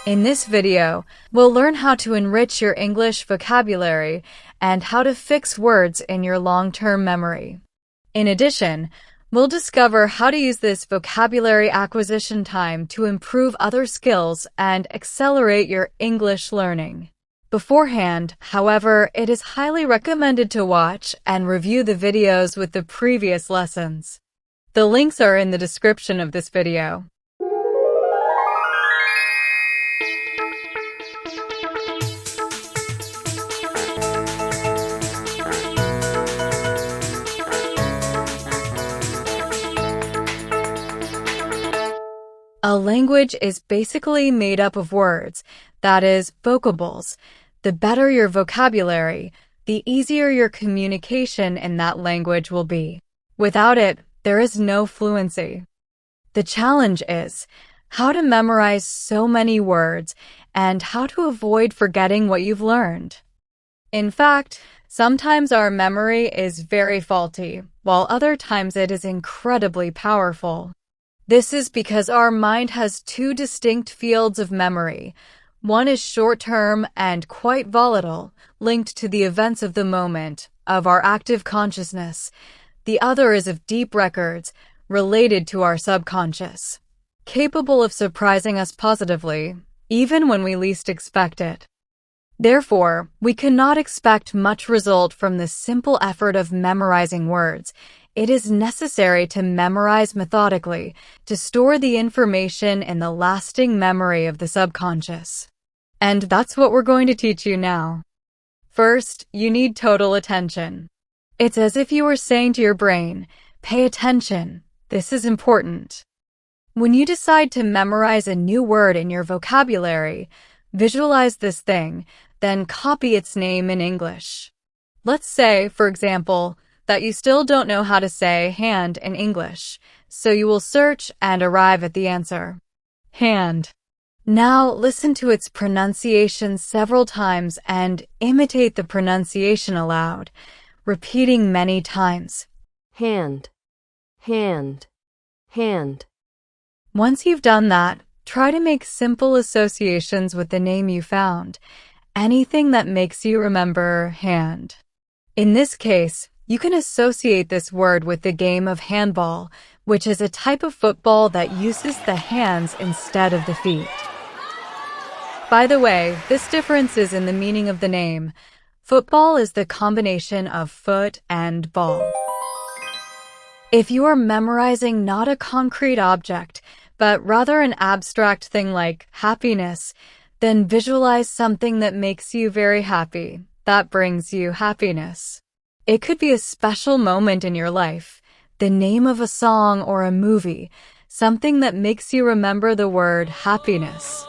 In this video, we'll learn how to enrich your English vocabulary and how to fix words in your long-term memory. In addition, we'll discover how to use this vocabulary acquisition time to improve other skills and accelerate your English learning. Beforehand, however, it is highly recommended to watch and review the videos with the previous lessons. The links are in the description of this video. A language is basically made up of words, that is, vocables. The better your vocabulary, the easier your communication in that language will be. Without it, there is no fluency. The challenge is how to memorize so many words and how to avoid forgetting what you've learned. In fact, sometimes our memory is very faulty, while other times it is incredibly powerful. This is because our mind has two distinct fields of memory. One is short-term and quite volatile, linked to the events of the moment, of our active consciousness. The other is of deep records, related to our subconscious, capable of surprising us positively, even when we least expect it. Therefore, we cannot expect much result from the simple effort of memorizing words. It is necessary to memorize methodically, to store the information in the lasting memory of the subconscious. And that's what we're going to teach you now. First, you need total attention. It's as if you were saying to your brain, pay attention, this is important. When you decide to memorize a new word in your vocabulary, visualize this thing, then copy its name in English. Let's say, for example, that you still don't know how to say hand in English, so you will search and arrive at the answer. Hand. Now listen to its pronunciation several times and imitate the pronunciation aloud, repeating many times. Hand, hand, hand. Once you've done that, try to make simple associations with the name you found, anything that makes you remember hand. In this case, you can associate this word with the game of handball, which is a type of football that uses the hands instead of the feet. By the way, this difference is in the meaning of the name. Football is the combination of foot and ball. If you are memorizing not a concrete object, but rather an abstract thing like happiness, then visualize something that makes you very happy, that brings you happiness. It could be a special moment in your life, the name of a song or a movie, something that makes you remember the word happiness.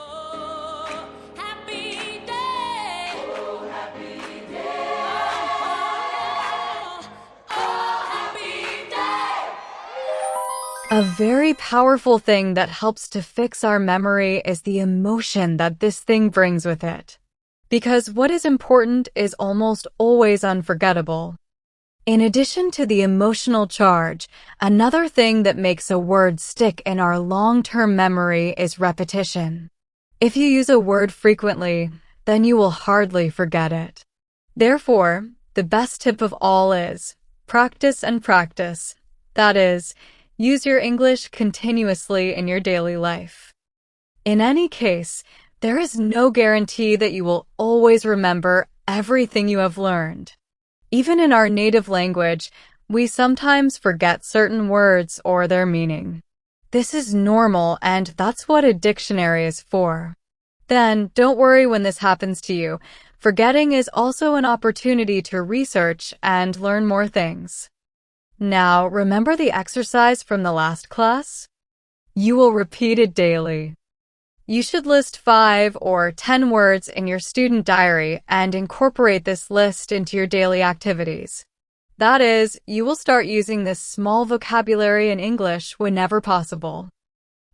A very powerful thing that helps to fix our memory is the emotion that this thing brings with it. Because what is important is almost always unforgettable. In addition to the emotional charge, another thing that makes a word stick in our long-term memory is repetition. If you use a word frequently, then you will hardly forget it. Therefore, the best tip of all is practice and practice. That is, use your English continuously in your daily life. In any case, there is no guarantee that you will always remember everything you have learned. Even in our native language, we sometimes forget certain words or their meaning. This is normal, and that's what a dictionary is for. Then, don't worry when this happens to you. Forgetting is also an opportunity to research and learn more things. Now, remember the exercise from the last class? You will repeat it daily. You should list 5 or 10 words in your student diary and incorporate this list into your daily activities. That is, you will start using this small vocabulary in English whenever possible.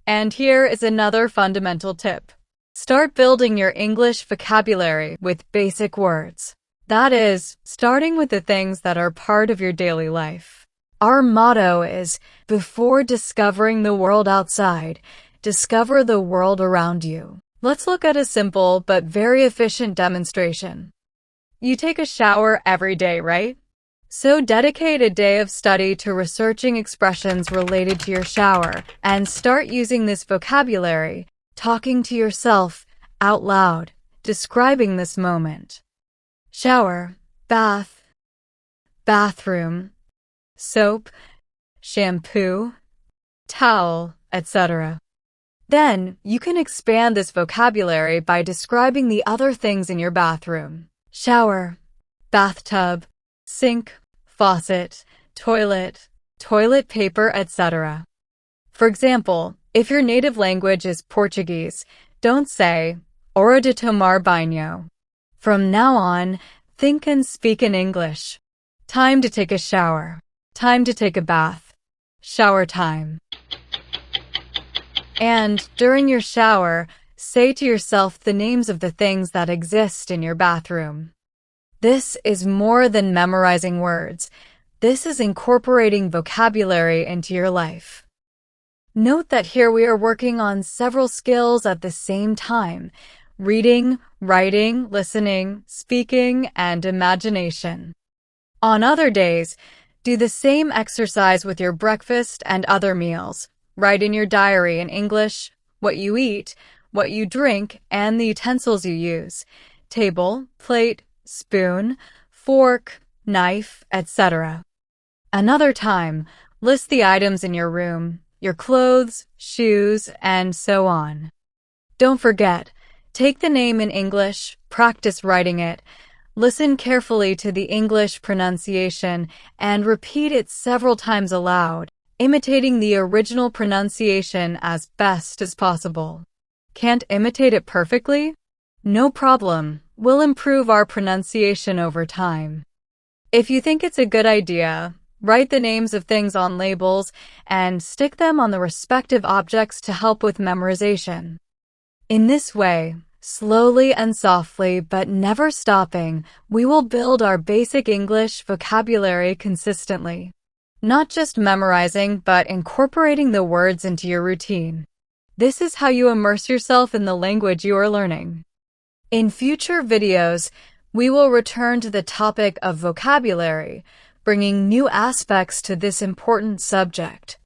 And here is another fundamental tip. Start building your English vocabulary with basic words. That is, starting with the things that are part of your daily life. Our motto is, before discovering the world outside, discover the world around you. Let's look at a simple but very efficient demonstration. You take a shower every day, right? So dedicate a day of study to researching expressions related to your shower and start using this vocabulary, talking to yourself out loud, describing this moment. Shower, bath, bathroom, soap, shampoo, towel, etc. Then, you can expand this vocabulary by describing the other things in your bathroom. Shower, bathtub, sink, faucet, toilet, toilet paper, etc. For example, if your native language is Portuguese, don't say, hora de tomar banho. From now on, think and speak in English. Time to take a shower. Time to take a bath. Shower time. And during your shower, say to yourself the names of the things that exist in your bathroom. This is more than memorizing words. This is incorporating vocabulary into your life. Note that here we are working on several skills at the same time: reading, writing, listening, speaking, and imagination. On other days, do the same exercise with your breakfast and other meals. Write in your diary in English what you eat, what you drink, and the utensils you use: table, plate, spoon, fork, knife, etc. Another time, list the items in your room, your clothes, shoes, and so on. Don't forget, take the name in English, practice writing it, listen carefully to the English pronunciation, and repeat it several times aloud, imitating the original pronunciation as best as possible. Can't imitate it perfectly? No problem. We'll improve our pronunciation over time. If you think it's a good idea, write the names of things on labels and stick them on the respective objects to help with memorization. In this way, slowly and softly, but never stopping, we will build our basic English vocabulary consistently. Not just memorizing, but incorporating the words into your routine. This is how you immerse yourself in the language you are learning. In future videos, we will return to the topic of vocabulary, bringing new aspects to this important subject.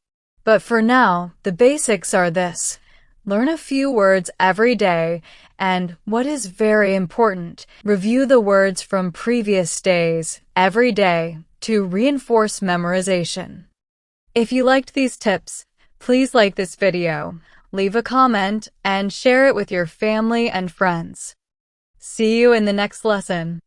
But for now, the basics are this: learn a few words every day, and what is very important, review the words from previous days every day to reinforce memorization. If you liked these tips, please like this video, leave a comment, and share it with your family and friends. See you in the next lesson.